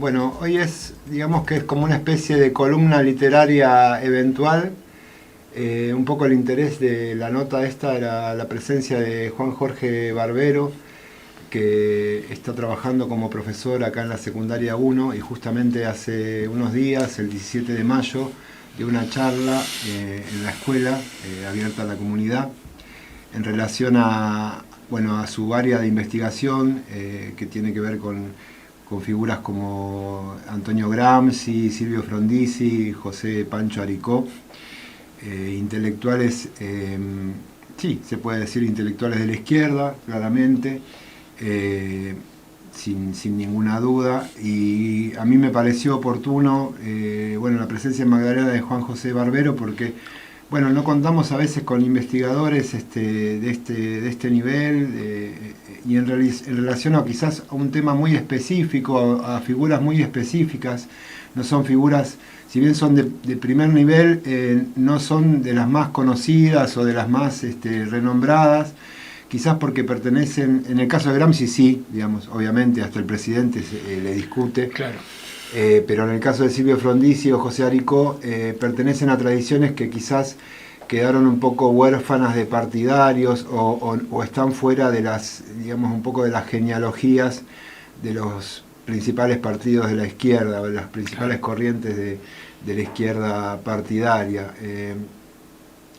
Bueno, hoy digamos que es como una especie de columna literaria eventual. Un poco el interés de la nota esta era la presencia de Juan Jorge Barbero, que está trabajando como profesor acá en la secundaria 1 y justamente hace unos días, el 17 de mayo, dio una charla en la escuela abierta a la comunidad en relación a su área de investigación que tiene que ver con figuras como Antonio Gramsci, Silvio Frondizi, José Pancho Aricó, intelectuales, sí, se puede decir intelectuales de la izquierda, claramente, sin ninguna duda, y a mí me pareció oportuno la presencia en Magdalena de Juan José Barbero, porque no contamos a veces con investigadores de este nivel y en relación a quizás a un tema muy específico, a figuras muy específicas. No son figuras, si bien son de primer nivel, no son de las más conocidas o de las más renombradas, quizás porque pertenecen, en el caso de Gramsci sí, digamos, obviamente hasta el presidente le discute. Claro. Pero en el caso de Silvio Frondizi o José Aricó, pertenecen a tradiciones que quizás quedaron un poco huérfanas de partidarios o están fuera de un poco de las genealogías de los principales partidos de la izquierda o de las principales corrientes de la izquierda partidaria.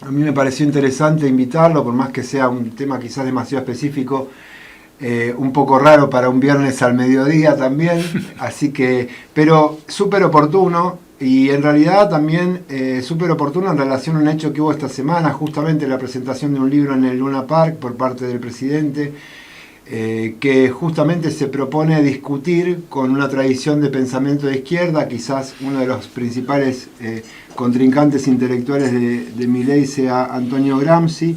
A mí me pareció interesante invitarlo, por más que sea un tema quizás demasiado específico, un poco raro para un viernes al mediodía también, así que, pero súper oportuno, y en realidad también súper oportuno en relación a un hecho que hubo esta semana, justamente la presentación de un libro en el Luna Park por parte del presidente, que justamente se propone discutir con una tradición de pensamiento de izquierda. Quizás uno de los principales contrincantes intelectuales de Milei sea Antonio Gramsci,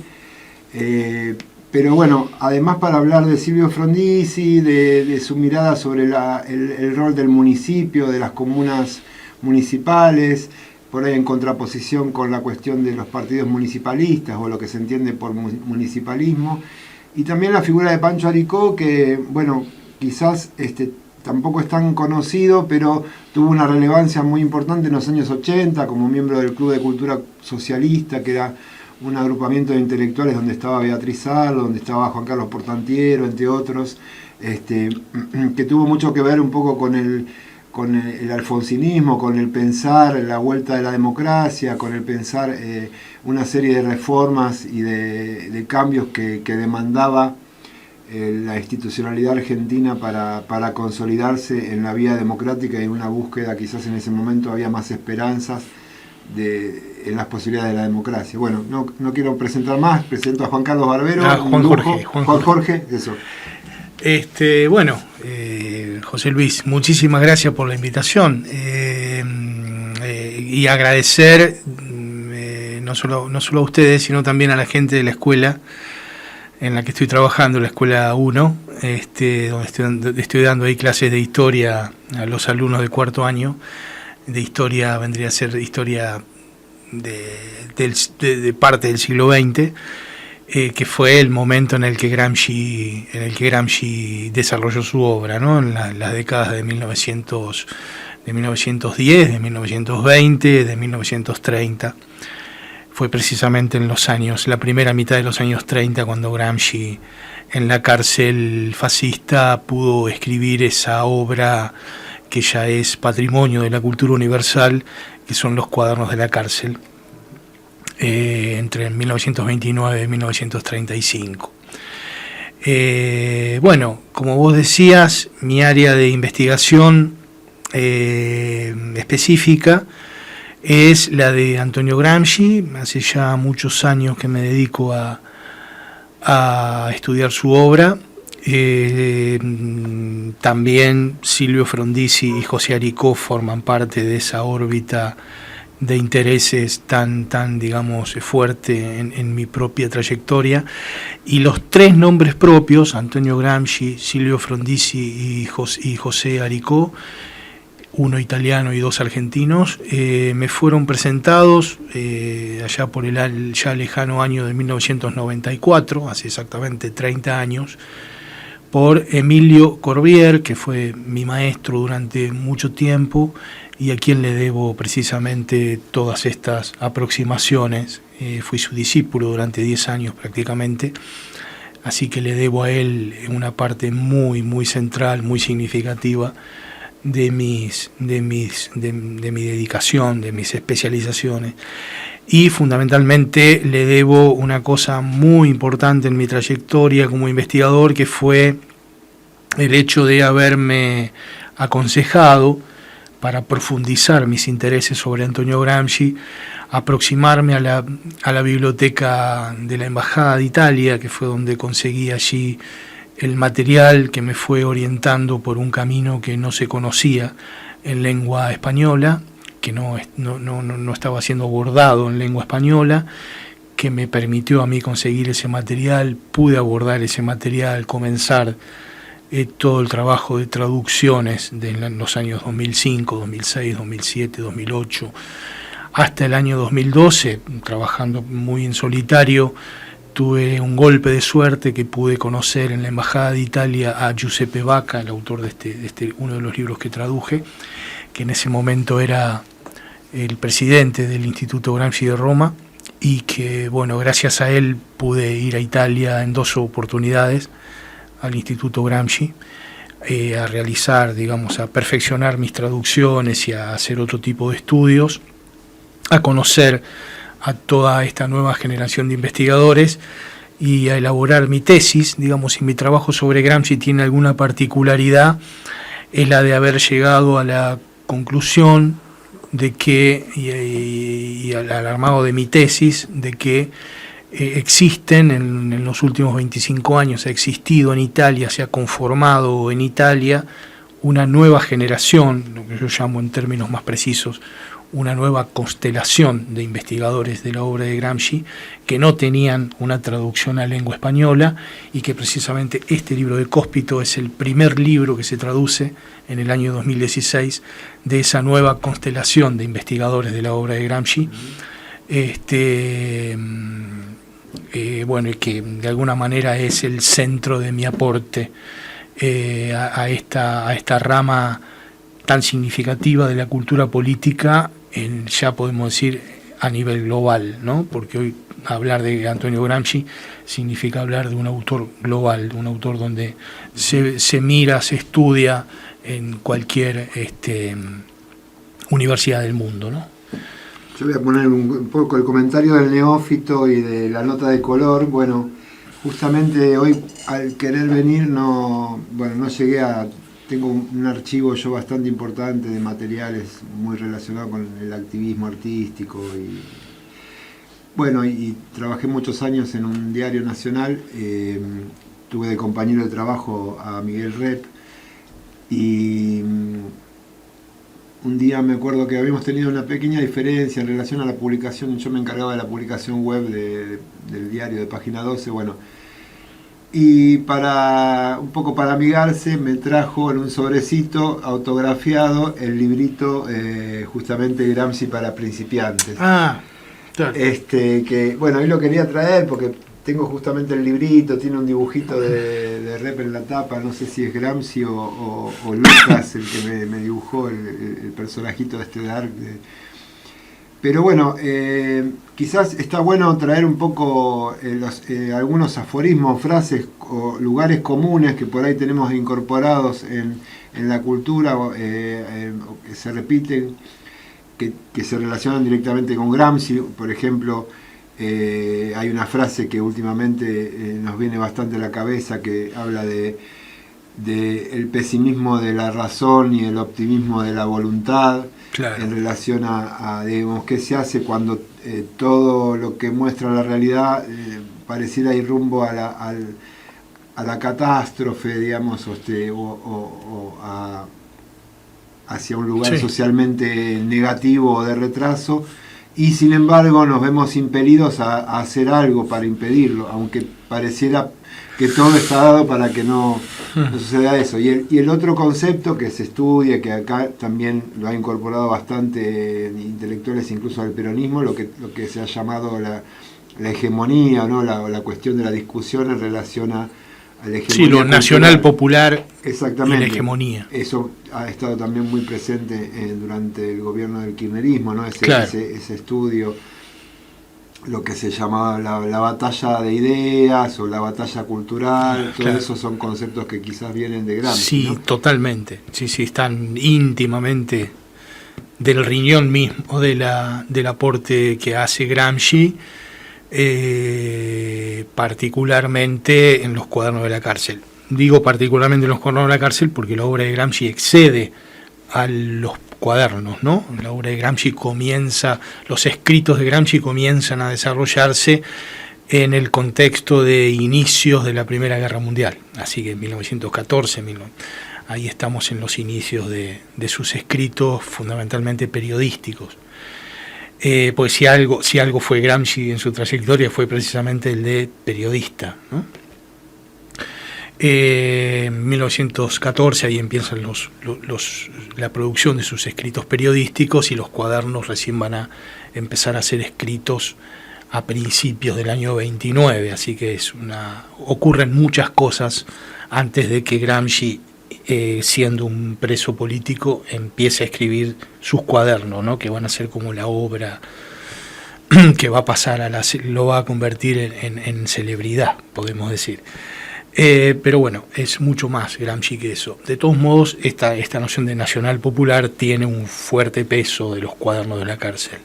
pero además para hablar de Silvio Frondizi, de su mirada sobre el rol del municipio, de las comunas municipales, por ahí en contraposición con la cuestión de los partidos municipalistas o lo que se entiende por municipalismo, y también la figura de Pancho Aricó, que quizás tampoco es tan conocido, pero tuvo una relevancia muy importante en los años 80 como miembro del Club de Cultura Socialista, que era un agrupamiento de intelectuales donde estaba Beatriz Sarlo, donde estaba Juan Carlos Portantiero, entre otros, que tuvo mucho que ver un poco con el alfonsinismo, con el pensar la vuelta de la democracia, con el pensar una serie de reformas y de cambios que demandaba la institucionalidad argentina para consolidarse en la vía democrática y en una búsqueda, quizás en ese momento había más esperanzas en las posibilidades de la democracia. No quiero presentar más, presento a Juan Carlos Barbero. Juan Jorge, eso. José Luis, muchísimas gracias por la invitación y agradecer no solo a ustedes, sino también a la gente de la escuela en la que estoy trabajando, la escuela 1, donde estoy dando ahí clases de historia a los alumnos de cuarto año. De historia vendría a ser historia de parte del siglo XX, que fue el momento en el que Gramsci desarrolló su obra, ¿no? En las décadas de 1910, de 1920, de 1930. Fue precisamente en la primera mitad de los años 30 cuando Gramsci, en la cárcel fascista, pudo escribir esa obra que ya es patrimonio de la cultura universal, que son los Cuadernos de la cárcel, entre 1929 y 1935. Como vos decías, mi área de investigación específica es la de Antonio Gramsci. Hace ya muchos años que me dedico a estudiar su obra. También Silvio Frondizi y José Aricó forman parte de esa órbita de intereses tan digamos, fuerte en mi propia trayectoria. Y los tres nombres propios, Antonio Gramsci, Silvio Frondizi y José Aricó, uno italiano y dos argentinos, me fueron presentados allá por el ya lejano año de 1994, hace exactamente 30 años, por Emilio Corbière, que fue mi maestro durante mucho tiempo y a quien le debo precisamente todas estas aproximaciones. Fui su discípulo durante 10 años prácticamente, así que le debo a él una parte muy, muy central, muy significativa de mi dedicación, de mis especializaciones. Y fundamentalmente le debo una cosa muy importante en mi trayectoria como investigador, que fue el hecho de haberme aconsejado, para profundizar mis intereses sobre Antonio Gramsci, aproximarme a la biblioteca de la Embajada de Italia, que fue donde conseguí allí el material que me fue orientando por un camino que no se conocía en lengua española, que no estaba siendo abordado en lengua española, que me permitió a mí conseguir ese material. Pude abordar ese material, comenzar todo el trabajo de traducciones de los años 2005, 2006, 2007, 2008, hasta el año 2012, trabajando muy en solitario. Tuve un golpe de suerte que pude conocer en la Embajada de Italia a Giuseppe Vacca, el autor de uno de los libros que traduje, que en ese momento era el presidente del Instituto Gramsci de Roma, y que, bueno, gracias a él pude ir a Italia en 2 oportunidades, al Instituto Gramsci, a realizar, digamos, a perfeccionar mis traducciones y a hacer otro tipo de estudios, a conocer a toda esta nueva generación de investigadores y a elaborar mi tesis. Digamos, si mi trabajo sobre Gramsci tiene alguna particularidad, es la de haber llegado a la conclusión de que, y al armado de mi tesis, de que existen en los últimos 25 años, ha existido en Italia, se ha conformado en Italia una nueva generación, lo que yo llamo en términos más precisos, una nueva constelación de investigadores de la obra de Gramsci que no tenían una traducción a lengua española, y que precisamente este libro de Cospito es el primer libro que se traduce en el año 2016 de esa nueva constelación de investigadores de la obra de Gramsci. Bueno, y que de alguna manera es el centro de mi aporte a esta rama tan significativa de la cultura política, ya podemos decir a nivel global, ¿no? Porque hoy hablar de Antonio Gramsci significa hablar de un autor global, de un autor donde se mira, se estudia en cualquier universidad del mundo, ¿no? Yo voy a poner un poco el comentario del neófito y de la nota de color. Bueno, justamente hoy al querer venir no llegué a... Tengo un archivo yo bastante importante de materiales muy relacionados con el activismo artístico y bueno, y trabajé muchos años en un diario nacional. Tuve de compañero de trabajo a Miguel Rep, y un día me acuerdo que habíamos tenido una pequeña diferencia en relación a la publicación. Yo me encargaba de la publicación web del diario de Página 12, bueno, y un poco para amigarse, me trajo en un sobrecito autografiado el librito justamente Gramsci para principiantes. Ah, claro. Que bueno, hoy lo quería traer porque tengo justamente el librito, tiene un dibujito de Rep en la tapa, no sé si es Gramsci o Lucas el que me dibujó el personajito de este Dark. Pero bueno, quizás está bueno traer un poco algunos aforismos, frases o lugares comunes que por ahí tenemos incorporados en la cultura, que se repiten, que se relacionan directamente con Gramsci. Por ejemplo, hay una frase que últimamente nos viene bastante a la cabeza, que habla de el pesimismo de la razón y el optimismo de la voluntad. Claro. En relación a digamos, qué se hace cuando todo lo que muestra la realidad pareciera ir rumbo a la catástrofe, digamos, hacia un lugar socialmente negativo o de retraso, y sin embargo nos vemos impelidos a hacer algo para impedirlo, aunque pareciera que todo está dado para que no suceda eso. Y el otro concepto que se estudia, que acá también lo ha incorporado bastante intelectuales incluso al peronismo, lo que se ha llamado la hegemonía, ¿no? La cuestión de la discusión en relación a la hegemonía Sí, lo cultural. nacional popular Exactamente. y la hegemonía. Eso ha estado también muy presente durante el gobierno del kirchnerismo, ¿no? Claro. Ese estudio, lo que se llamaba la batalla de ideas o la batalla cultural, todo Claro. eso son conceptos que quizás vienen de Gramsci, Sí, ¿no? totalmente. Sí, sí, están íntimamente del riñón mismo del aporte que hace Gramsci, particularmente en los cuadernos de la cárcel. Digo particularmente en los cuadernos de la cárcel porque la obra de Gramsci excede a los cuadernos, ¿no? La obra de Gramsci comienza, los escritos de Gramsci comienzan a desarrollarse en el contexto de inicios de la Primera Guerra Mundial, así que en 1914, ahí estamos en los inicios de sus escritos fundamentalmente periodísticos. Pues si algo fue Gramsci en su trayectoria fue precisamente el de periodista, ¿no? En 1914 ahí empiezan la producción de sus escritos periodísticos y los cuadernos recién van a empezar a ser escritos a principios del año 29, así que ocurren muchas cosas antes de que Gramsci, siendo un preso político, empiece a escribir sus cuadernos, ¿no? Que van a ser como la obra que va a pasar lo va a convertir en celebridad, podemos decir. Pero bueno, es mucho más Gramsci que eso. De todos modos, esta noción de nacional popular tiene un fuerte peso de los cuadernos de la cárcel.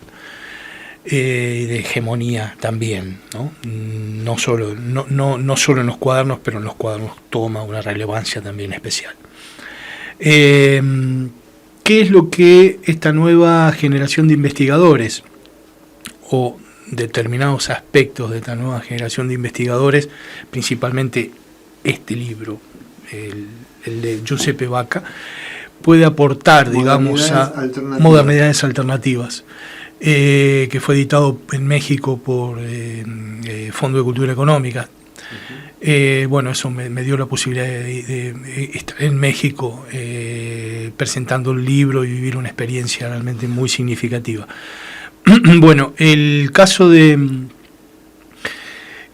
Y de hegemonía también, ¿no? No solo en los cuadernos, pero en los cuadernos toma una relevancia también especial. ¿Qué es lo que esta nueva generación de investigadores o determinados aspectos de esta nueva generación de investigadores, principalmente este libro, el de Giuseppe Vacca, puede aportar, digamos, a modernidades alternativas? Que fue editado en México por Fondo de Cultura Económica. Bueno, eso me dio la posibilidad de estar en México presentando el libro y vivir una experiencia realmente muy significativa. Bueno, el caso de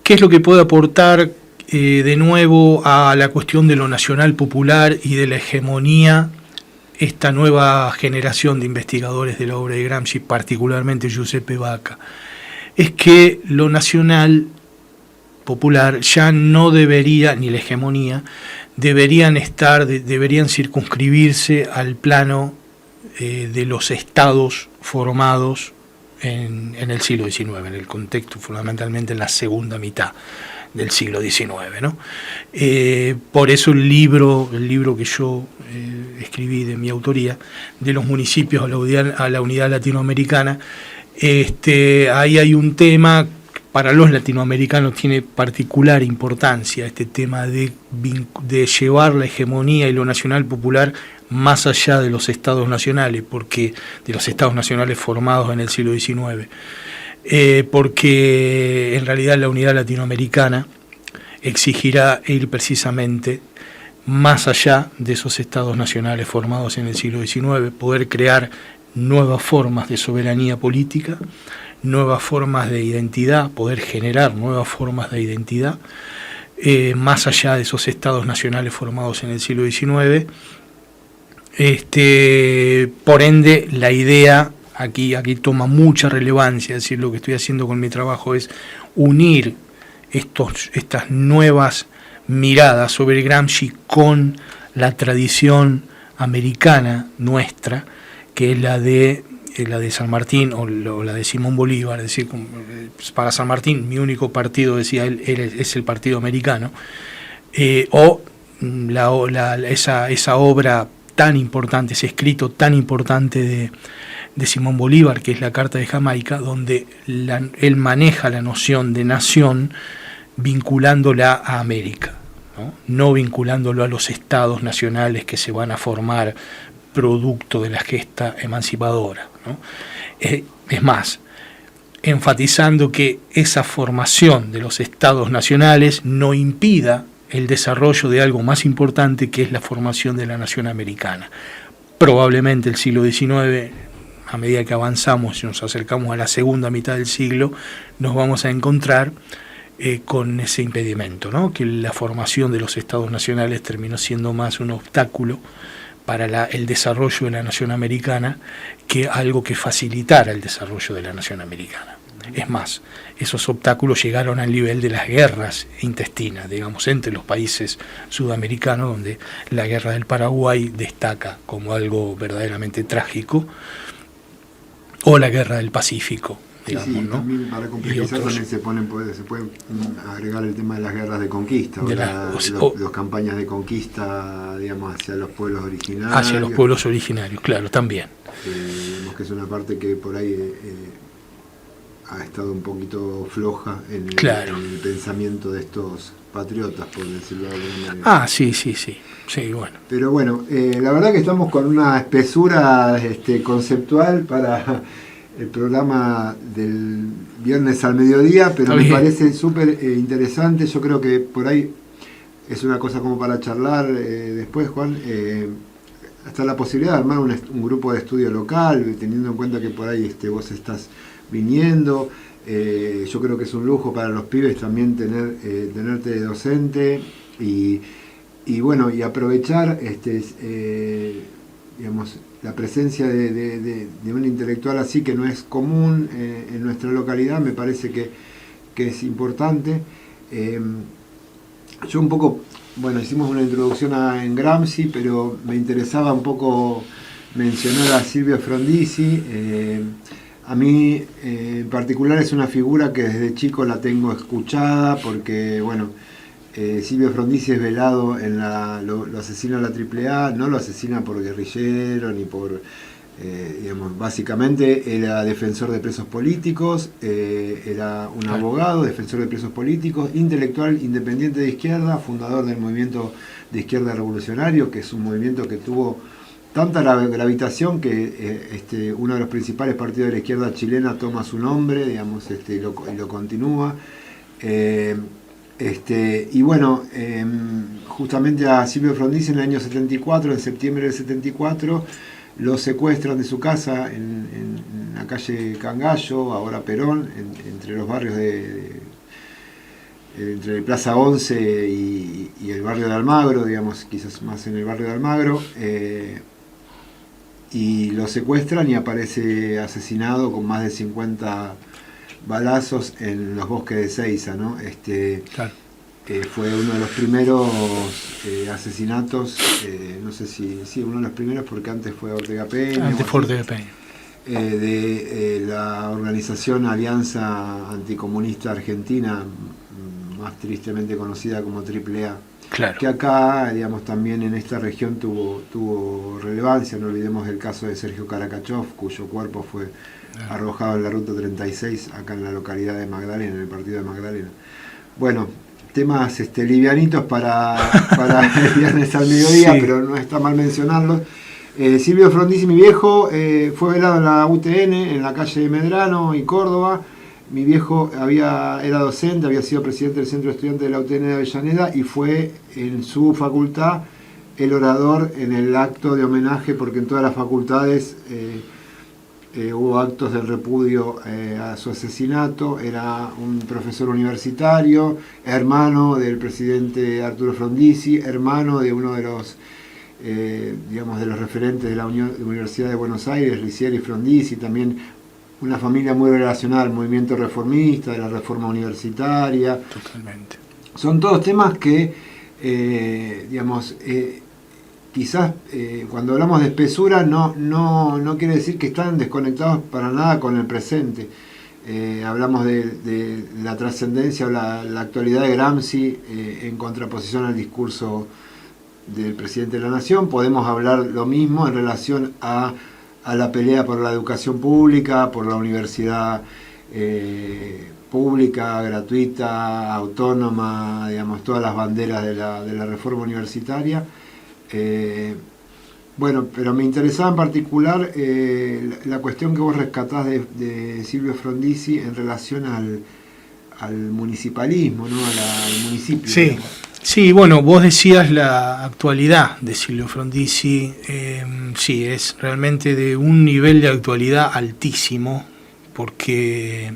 qué es lo que puede aportar de nuevo a la cuestión de lo nacional popular y de la hegemonía esta nueva generación de investigadores de la obra de Gramsci, particularmente Giuseppe Vacca, es que lo nacional popular ya no debería, ni la hegemonía, deberían circunscribirse al plano de los estados formados en el siglo XIX, en el contexto fundamentalmente en la segunda mitad del siglo XIX, ¿no? Por eso el libro que yo escribí de mi autoría, de los municipios a la unidad latinoamericana, ahí hay un tema, para los latinoamericanos tiene particular importancia, este tema de llevar la hegemonía y lo nacional popular más allá de los estados nacionales, porque de los estados nacionales formados en el siglo XIX. Porque en realidad la unidad latinoamericana exigirá ir precisamente más allá de esos estados nacionales formados en el siglo XIX, poder crear nuevas formas de soberanía política, nuevas formas de identidad, poder generar nuevas formas de identidad, más allá de esos estados nacionales formados en el siglo XIX. Por ende, la idea aquí toma mucha relevancia, es decir, lo que estoy haciendo con mi trabajo es unir estas nuevas miradas sobre Gramsci con la tradición americana nuestra, que es la de San Martín o la de Simón Bolívar. Es decir, para San Martín mi único partido, decía él, es el partido americano, esa obra tan importante, ese escrito tan importante de Simón Bolívar, que es la Carta de Jamaica, donde él maneja la noción de nación vinculándola a América, no vinculándolo a los estados nacionales que se van a formar producto de la gesta emancipadora, ¿no? Es más, enfatizando que esa formación de los estados nacionales no impida el desarrollo de algo más importante, que es la formación de la nación americana. Probablemente el siglo XIX, a medida que avanzamos y nos acercamos a la segunda mitad del siglo, nos vamos a encontrar con ese impedimento, ¿no? Que la formación de los estados nacionales terminó siendo más un obstáculo para el desarrollo de la nación americana que algo que facilitara el desarrollo de la nación americana. Es más, esos obstáculos llegaron al nivel de las guerras intestinas, digamos, entre los países sudamericanos, donde la guerra del Paraguay destaca como algo verdaderamente trágico, o la guerra del Pacífico, digamos, sí, ¿no? También para complejizar también se puede agregar el tema de las guerras de conquista, las campañas de conquista, digamos, hacia los pueblos originarios. Hacia los pueblos originarios, claro, también. Digamos que es una parte que por ahí ha estado un poquito floja en el pensamiento de estos patriotas, por decirlo de alguna manera. Sí, bueno. Pero bueno, la verdad que estamos con una espesura conceptual para el programa del viernes al mediodía, pero me parece súper interesante. Yo creo que por ahí es una cosa como para charlar después, Juan. Hasta la posibilidad de armar un grupo de estudio local, teniendo en cuenta que por ahí vos estás viniendo. Yo creo que es un lujo para los pibes también tenerte de docente y bueno, y aprovechar digamos, la presencia de un intelectual así, que no es común en nuestra localidad. Me parece que es importante. Yo un poco, bueno, hicimos una introducción en Gramsci, pero me interesaba un poco mencionar a Silvio Frondizi. A mí en particular es una figura que desde chico la tengo escuchada, porque bueno, Silvio Frondizi es velado, lo asesina la AAA, no lo asesina por guerrillero ni por, digamos, básicamente era defensor de presos políticos, era un abogado, defensor de presos políticos, intelectual independiente de izquierda, fundador del movimiento de izquierda revolucionario, que es un movimiento que tuvo tanta gravitación que uno de los principales partidos de la izquierda chilena toma su nombre, digamos, y lo continúa. Y bueno, justamente a Silvio Frondizi en el año 74, en septiembre del 74, lo secuestran de su casa en la calle Cangallo, ahora Perón, entre los barrios entre Plaza 11 y el barrio de Almagro, digamos, quizás más en el barrio de Almagro. Y lo secuestran y aparece asesinado con más de 50 balazos en los bosques de Ezeiza, ¿no? Claro. Fue uno de los primeros asesinatos, no sé si uno de los primeros, porque antes fue Ortega Peña. Antes fue Ortega Peña. De la organización Alianza Anticomunista Argentina, más tristemente conocida como AAA. Claro. Que acá, digamos, también en esta región tuvo relevancia. No olvidemos el caso de Sergio Karakachov, cuyo cuerpo fue arrojado en la ruta 36, acá en la localidad de Magdalena, en el partido de Magdalena. Bueno, temas livianitos para el viernes al mediodía, sí, pero no está mal mencionarlos. Silvio Frondizi, mi viejo, fue velado en la UTN, en la calle Medrano y Córdoba. Mi viejo era docente, había sido presidente del Centro de Estudiantes de la UTN de Avellaneda y fue en su facultad el orador en el acto de homenaje, porque en todas las facultades hubo actos de repudio a su asesinato. Era un profesor universitario, hermano del presidente Arturo Frondizi, hermano de uno de los digamos, de los referentes de la Universidad de Buenos Aires, Ricieri Frondizi, también una familia muy relacionada al movimiento reformista, de la reforma universitaria. Totalmente. Son todos temas que, digamos, quizás cuando hablamos de espesura no quiere decir que están desconectados para nada con el presente. Hablamos de la trascendencia o la actualidad de Gramsci en contraposición al discurso del presidente de la Nación. Podemos hablar lo mismo en relación a la pelea por la educación pública, por la universidad pública, gratuita, autónoma, digamos, todas las banderas de la reforma universitaria. Bueno, pero me interesaba en particular la cuestión que vos rescatás de Silvio Frondizi en relación al municipalismo, ¿no? Al municipio. Sí. Digamos. Sí, bueno, vos decías la actualidad de Silvio Frondizi. Sí, es realmente de un nivel de actualidad altísimo, porque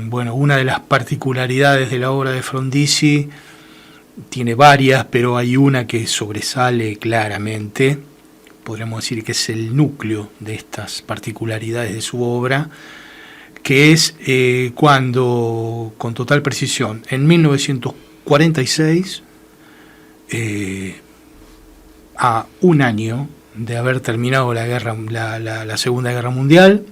Bueno, una de las particularidades de la obra de Frondizi, tiene varias, pero hay una que sobresale claramente, podríamos decir que es el núcleo de estas particularidades de su obra, que es cuando, con total precisión, en 1946, a un año de haber terminado la Segunda Guerra Mundial,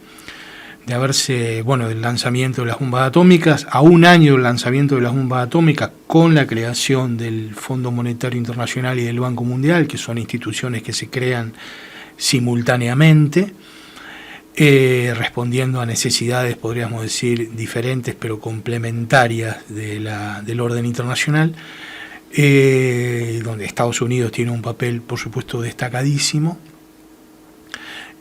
de haberse, del lanzamiento de las bombas atómicas, a un año del lanzamiento de las bombas atómicas, con la creación del Fondo Monetario Internacional y del Banco Mundial, que son instituciones que se crean simultáneamente, respondiendo a necesidades, podríamos decir, diferentes pero complementarias del orden internacional, donde Estados Unidos tiene un papel, por supuesto, destacadísimo.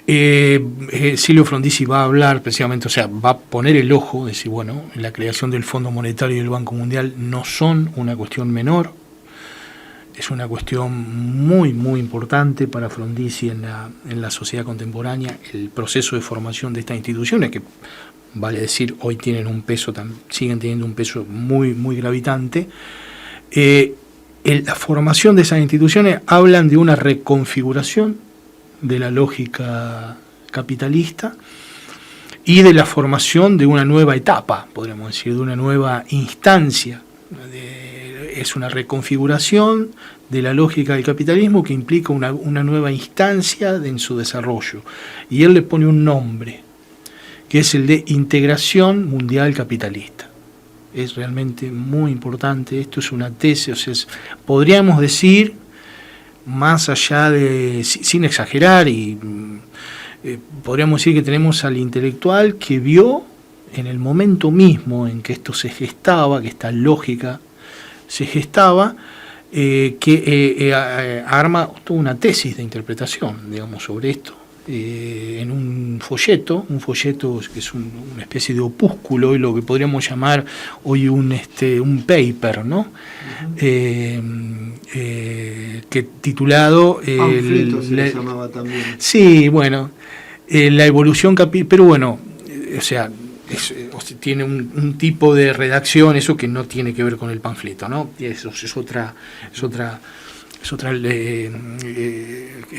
Silvio Frondizi va a hablar precisamente, va a poner el ojo, decir, la creación del Fondo Monetario y del Banco Mundial no son una cuestión menor, es una cuestión muy, muy importante para Frondizi en la sociedad contemporánea, el proceso de formación de estas instituciones, que vale decir, hoy tienen un peso, siguen teniendo un peso muy, muy gravitante. La formación de esas instituciones hablan de una reconfiguración de la lógica capitalista y de la formación de una nueva etapa, podríamos decir, de una nueva instancia. Es una reconfiguración de la lógica del capitalismo que implica una nueva instancia en su desarrollo. Y él le pone un nombre, que es el de integración mundial capitalista. Es realmente muy importante. Esto es una tesis, podríamos decir, más allá de, sin exagerar, podríamos decir que tenemos al intelectual que vio en el momento mismo en que esto se gestaba, que esta lógica se gestaba, que arma toda una tesis de interpretación, digamos, sobre esto, en un folleto que es una especie de opúsculo, y lo que podríamos llamar hoy un paper, ¿no? Que titulado panfleto se le llamaba también. Sí, la evolución pero tiene un tipo de redacción, eso que no tiene que ver con el panfleto, ¿no? Eso es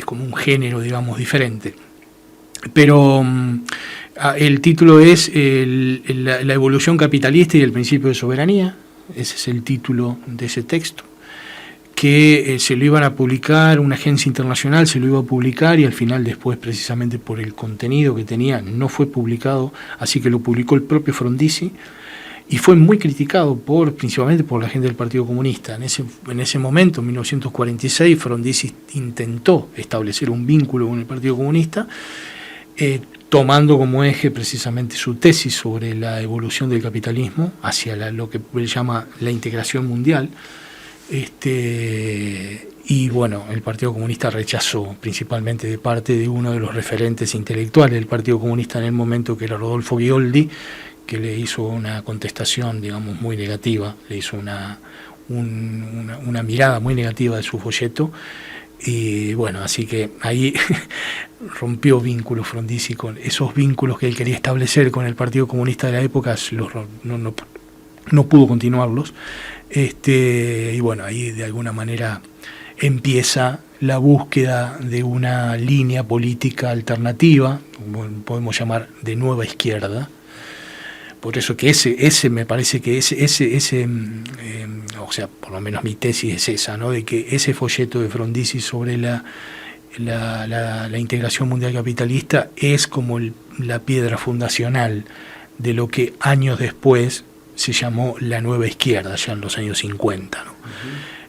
como un género, digamos, diferente. Pero el título es la evolución capitalista y el principio de soberanía. Ese es el título de ese texto, que se lo iban a publicar, una agencia internacional se lo iba a publicar, y al final, después, precisamente por el contenido que tenía, no fue publicado, así que lo publicó el propio Frondizi, y fue muy criticado principalmente por la gente del Partido Comunista. En ese momento, en 1946, Frondizi intentó establecer un vínculo con el Partido Comunista, tomando como eje precisamente su tesis sobre la evolución del capitalismo hacia lo que él llama la integración mundial. Y el Partido Comunista rechazó, principalmente de parte de uno de los referentes intelectuales del Partido Comunista en el momento, que era Rodolfo Ghioldi, que le hizo una contestación, digamos, muy negativa, le hizo una mirada muy negativa de su folleto. Y así que ahí rompió vínculos Frondizi con esos vínculos que él quería establecer con el Partido Comunista de la época, no pudo continuarlos. Y ahí de alguna manera empieza la búsqueda de una línea política alternativa, podemos llamar de nueva izquierda. Por eso que ese me parece que por lo menos mi tesis es esa, ¿no? De que ese folleto de Frondizi sobre la integración mundial capitalista es como la piedra fundacional de lo que años después se llamó la nueva izquierda, ya en los años 50, ¿no?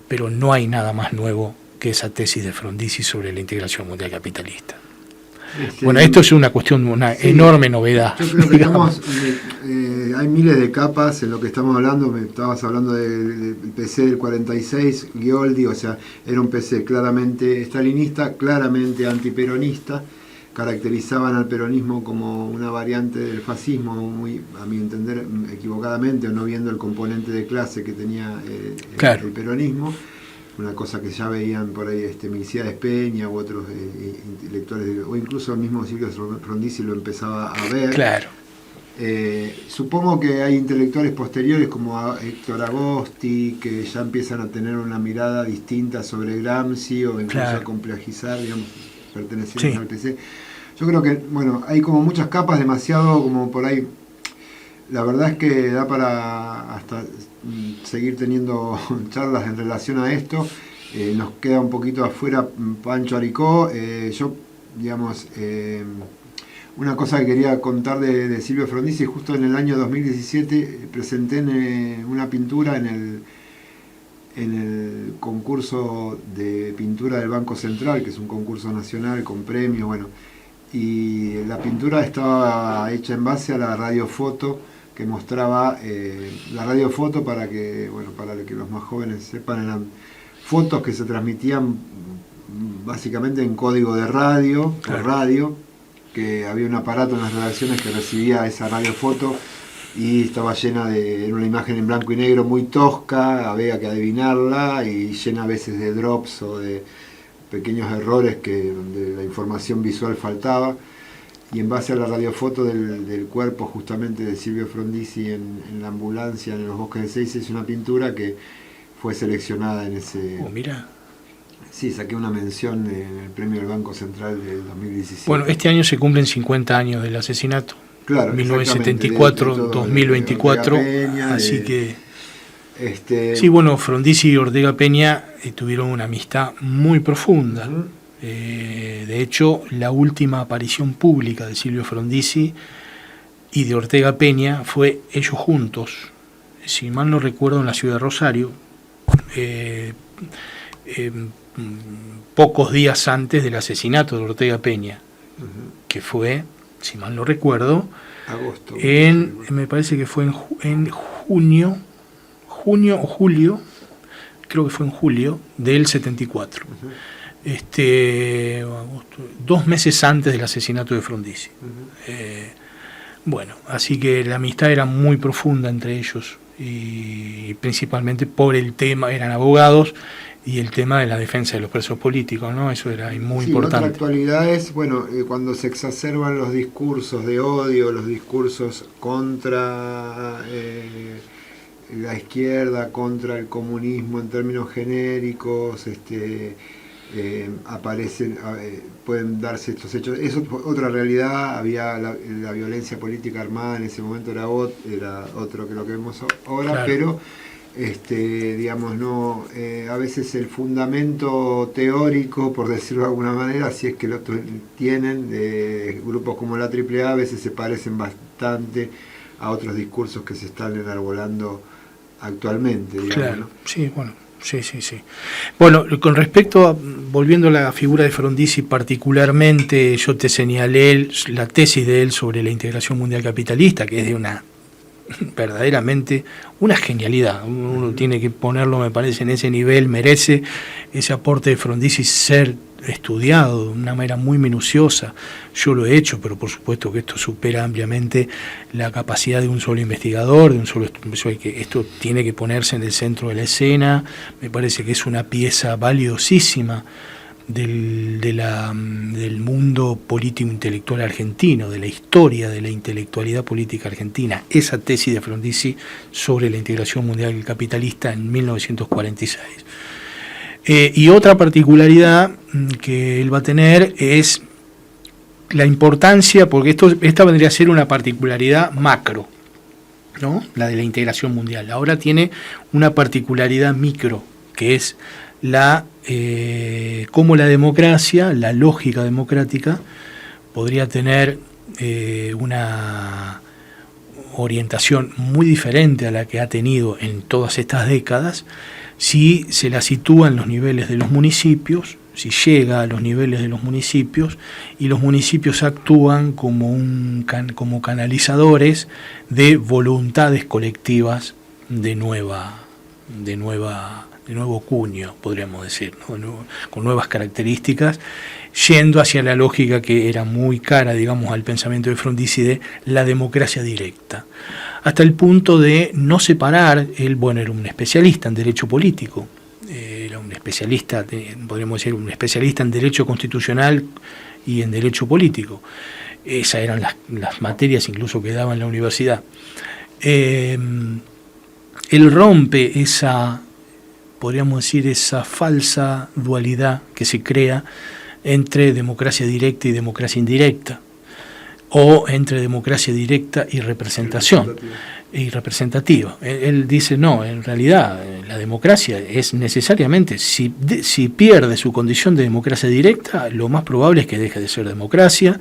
Pero no hay nada más nuevo que esa tesis de Frondizi sobre la integración mundial capitalista. Esto es una cuestión, una enorme novedad. Yo creo que hay miles de capas en lo que estamos hablando. Me estabas hablando del PC del 46, Ghioldi, era un PC claramente estalinista, claramente antiperonista. Caracterizaban al peronismo como una variante del fascismo, muy, a mi entender, equivocadamente, o no viendo el componente de clase que tenía el peronismo. Una cosa que ya veían por ahí Milciades Peña u otros intelectuales, o incluso el mismo Silvio Frondizi lo empezaba a ver. Claro. Supongo que hay intelectuales posteriores como Héctor Agosti que ya empiezan a tener una mirada distinta sobre Gramsci o incluso a complejizar, digamos, pertenecientes al PC. Yo creo que, bueno, hay como muchas capas, demasiado como por ahí. La verdad es que da para hasta seguir teniendo charlas en relación a esto. Nos queda un poquito afuera Pancho Aricó. Yo, digamos, una cosa que quería contar de Silvio Frondizi, justo en el año 2017 presenté una pintura en el concurso de pintura del Banco Central, que es un concurso nacional con premios, bueno, y la pintura estaba hecha en base a la radiofoto que mostraba, la radiofoto para que los más jóvenes sepan, eran fotos que se transmitían básicamente en código de radio, por radio, que había un aparato en las redacciones que recibía esa radiofoto y estaba llena era una imagen en blanco y negro muy tosca, había que adivinarla y llena a veces de drops o de pequeños errores donde la información visual faltaba, y en base a la radiofoto del cuerpo justamente de Silvio Frondizi en la ambulancia en los bosques de Seiza, es una pintura que fue seleccionada en ese... mira. Sí, saqué una mención en el premio del Banco Central del 2017. Bueno, este año se cumplen 50 años del asesinato. Claro, 1974-2024, así que... Sí, bueno, Frondizi y Ortega Peña tuvieron una amistad muy profunda. De hecho, la última aparición pública de Silvio Frondizi y de Ortega Peña fue ellos juntos, si mal no recuerdo, en la ciudad de Rosario, pocos días antes del asesinato de Ortega Peña, que fue, si mal no recuerdo, agosto, me parece que fue en junio o julio, creo que fue en julio del 74. 2 meses antes del asesinato de Frondizi. Bueno, así que la amistad era muy profunda entre ellos, y principalmente por el tema, eran abogados, y el tema de la defensa de los presos políticos, ¿no? Eso era muy importante. Otra actualidad es, bueno, cuando se exacerban los discursos de odio, los discursos contra la izquierda, contra el comunismo en términos genéricos, pueden darse estos hechos. Eso es otra realidad. Había la violencia política armada en ese momento, era otro que lo que vemos ahora, claro. Pero digamos, no, a veces el fundamento teórico, por decirlo de alguna manera, si es que lo tienen, grupos como la AAA a veces se parecen bastante a otros discursos que se están enarbolando actualmente, digamos, claro, ¿no? Sí, bueno. Sí. Bueno, con respecto volviendo a la figura de Frondizi particularmente, yo te señalé la tesis de él sobre la integración mundial capitalista, que es de verdaderamente una genialidad. Uno tiene que ponerlo, me parece, en ese nivel, merece ese aporte de Frondizi ser estudiado de una manera muy minuciosa. Yo lo he hecho, pero por supuesto que esto supera ampliamente la capacidad de un solo investigador, de un solo que esto tiene que ponerse en el centro de la escena. Me parece que es una pieza valiosísima del mundo político intelectual argentino, de la historia de la intelectualidad política argentina, esa tesis de Frondizi sobre la integración mundial capitalista en 1946. Y otra particularidad que él va a tener es la importancia, porque esta vendría a ser una particularidad macro, ¿no? La de la integración mundial. Ahora tiene una particularidad micro, que es cómo la democracia, la lógica democrática, podría tener una orientación muy diferente a la que ha tenido en todas estas décadas, si se la sitúa en los niveles de los municipios, si llega a los niveles de los municipios, y los municipios actúan como canalizadores de voluntades colectivas de nuevo cuño, podríamos decir, ¿no? Con nuevas características, yendo hacia la lógica que era muy cara, digamos, al pensamiento de Frondizi de la democracia directa, hasta el punto de no separar. Él, bueno, era un especialista en derecho político, era un especialista, podríamos decir, un especialista en Derecho Constitucional y en Derecho Político. Esas eran las materias incluso que daba en la universidad. Él rompe esa, podríamos decir, esa falsa dualidad que se crea entre democracia directa y democracia indirecta, o entre democracia directa y representación y representativa. Él dice, no, en realidad la democracia es necesariamente, si pierde su condición de democracia directa, lo más probable es que deje de ser democracia,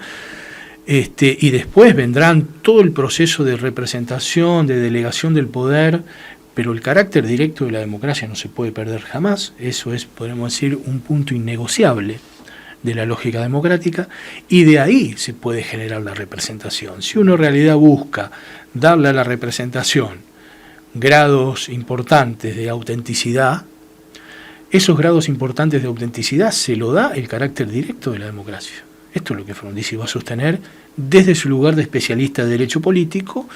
y después vendrán todo el proceso de representación, de delegación del poder, pero el carácter directo de la democracia no se puede perder jamás. Eso es, podemos decir, un punto innegociable de la lógica democrática, y de ahí se puede generar la representación. Si uno en realidad busca darle a la representación grados importantes de autenticidad, esos grados importantes de autenticidad se lo da el carácter directo de la democracia. Esto es lo que Frondizi va a sostener desde su lugar de especialista de derecho político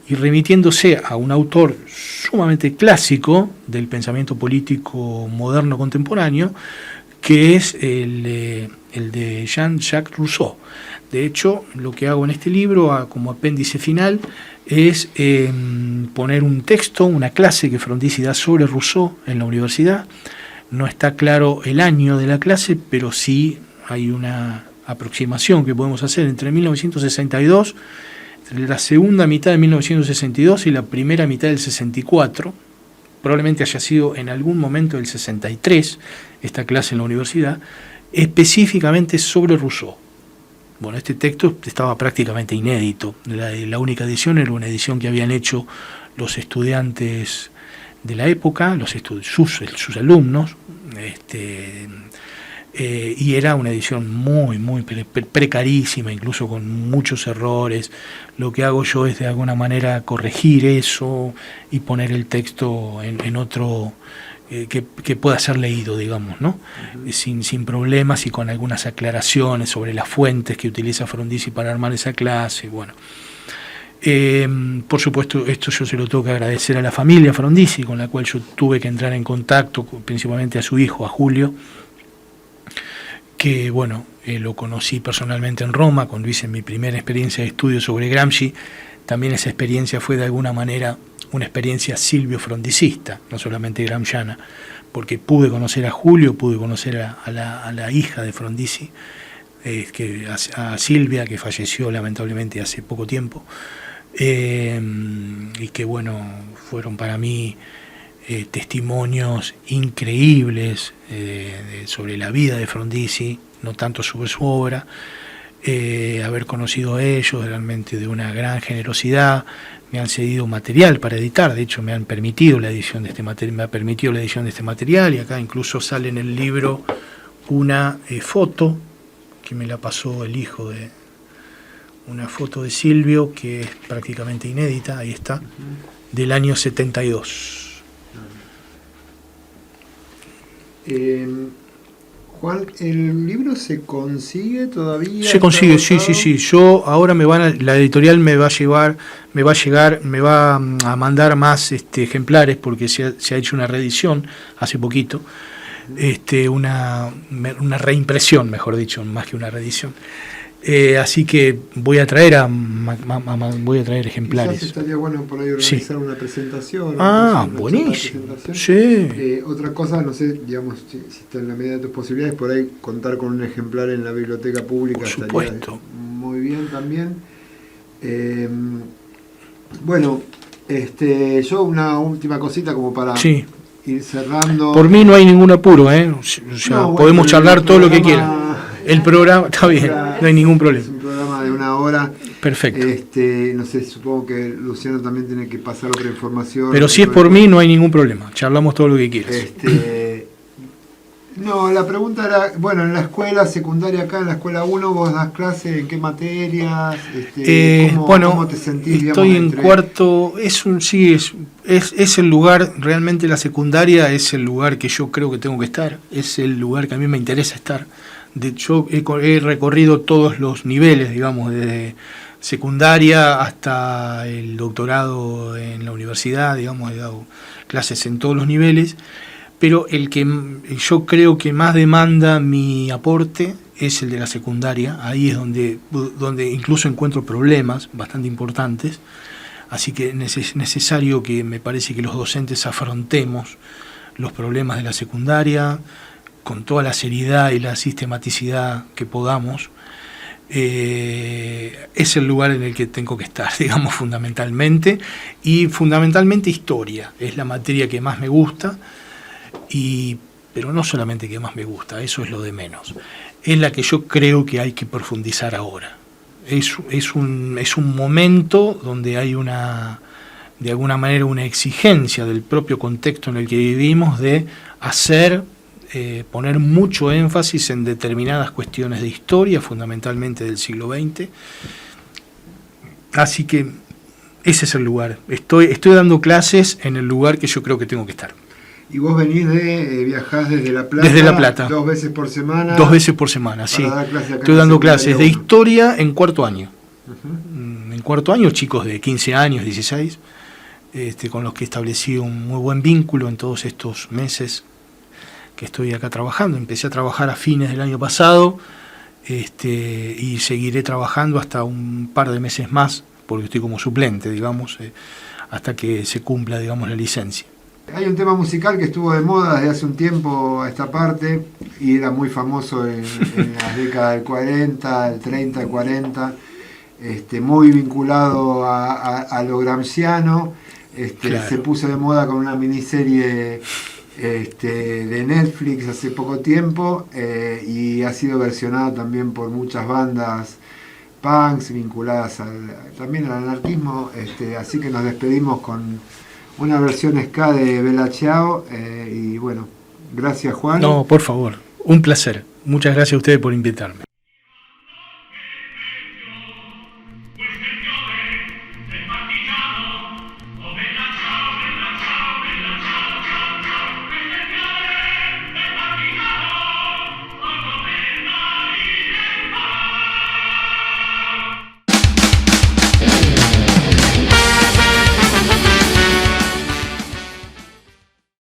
y remitiéndose a un autor sumamente clásico del pensamiento político moderno contemporáneo, que es el de Jean-Jacques Rousseau. De hecho, lo que hago en este libro, como apéndice final, es poner un texto, una clase que Frondizi da sobre Rousseau en la universidad. No está claro el año de la clase, pero sí hay una aproximación que podemos hacer entre 1962, entre la segunda mitad de 1962 y la primera mitad del 64, probablemente haya sido en algún momento del 63, esta clase en la universidad, específicamente sobre Rousseau. Bueno, este texto estaba prácticamente inédito. La única edición era una edición que habían hecho los estudiantes de la época, sus alumnos, y era una edición muy, muy precarísima, incluso con muchos errores. Lo que hago yo es de alguna manera corregir eso y poner el texto en otro que pueda ser leído, digamos, ¿no? Uh-huh. Sin problemas y con algunas aclaraciones sobre las fuentes que utiliza Frondizi para armar esa clase. Bueno, por supuesto, esto yo se lo tengo que agradecer a la familia Frondizi, con la cual yo tuve que entrar en contacto, principalmente a su hijo, a Julio, que bueno, lo conocí personalmente en Roma cuando hice mi primera experiencia de estudio sobre Gramsci. También esa experiencia fue de alguna manera una experiencia silvio-frondicista, no solamente gramsciana, porque pude conocer a Julio, pude conocer a la hija de Frondizi, a Silvia, que falleció lamentablemente hace poco tiempo, y que bueno, fueron para mí testimonios increíbles sobre la vida de Frondizi, no tanto sobre su obra. Haber conocido a ellos realmente de una gran generosidad, me han cedido material para editar, de hecho me han permitido la edición de este material, y acá incluso sale en el libro una foto que me la pasó el hijo una foto de Silvio que es prácticamente inédita, ahí está, del año 72. Juan, ¿el libro se consigue todavía? Se consigue, sí. Yo ahora la editorial me va a mandar más ejemplares, porque se ha hecho una reedición hace poquito, una reimpresión, mejor dicho, más que una reedición. Así que voy a traer ejemplares. Quizás estaría bueno por ahí organizar una presentación. Buenísimo. Sí. Otra cosa, no sé, digamos, si está en la medida de tus posibilidades, por ahí contar con un ejemplar en la biblioteca pública. Por supuesto. Estaría muy bien también. Bueno, yo una última cosita como para ir cerrando. Por mí no hay ningún apuro, podemos charlar todo lo que quieran. El programa está bien, no hay ningún problema. Es un programa de una hora. Perfecto. No sé, supongo que Luciano también tiene que pasar otra información. Pero si es por mí, no hay ningún problema. Charlamos todo lo que quieras. No, la pregunta era, bueno, en la escuela secundaria acá, en la escuela 1, vos das clases, ¿en qué materias? ¿Cómo te sentís? Estoy en cuarto, es el lugar, realmente la secundaria es el lugar que yo creo que tengo que estar, es el lugar que a mí me interesa estar. De hecho, he recorrido todos los niveles, digamos, desde secundaria hasta el doctorado en la universidad, digamos, he dado clases en todos los niveles, pero el que yo creo que más demanda mi aporte es el de la secundaria. Ahí es donde incluso encuentro problemas bastante importantes, así que es necesario que me parece que los docentes afrontemos los problemas de la secundaria con toda la seriedad y la sistematicidad que podamos. Es el lugar en el que tengo que estar, digamos, fundamentalmente, y fundamentalmente historia, es la materia que más me gusta, pero no solamente que más me gusta, eso es lo de menos, es la que yo creo que hay que profundizar ahora. Es un momento donde hay de alguna manera una exigencia del propio contexto en el que vivimos de poner mucho énfasis en determinadas cuestiones de historia, fundamentalmente del siglo XX. Así que ese es el lugar. Estoy dando clases en el lugar que yo creo que tengo que estar. ¿Y vos venís viajás desde La Plata? Desde La Plata. 2 veces por semana. 2 veces por semana, sí. Estoy dando clases de historia en cuarto año. En cuarto año, chicos de 15 años, 16, con los que establecí un muy buen vínculo en todos estos meses que estoy acá trabajando. Empecé a trabajar a fines del año pasado, y seguiré trabajando hasta un par de meses más, porque estoy como suplente, digamos, hasta que se cumpla, digamos, la licencia. Hay un tema musical que estuvo de moda desde hace un tiempo a esta parte y era muy famoso en las décadas del 40, el 30, el 40, muy vinculado a lo gramsciano. Claro. Se puso de moda con una miniserie de Netflix hace poco tiempo, y ha sido versionado también por muchas bandas punks vinculadas también al anarquismo, así que nos despedimos con una versión ska de Bella Ciao, y bueno, gracias Juan. No, por favor, un placer. Muchas gracias a ustedes por invitarme.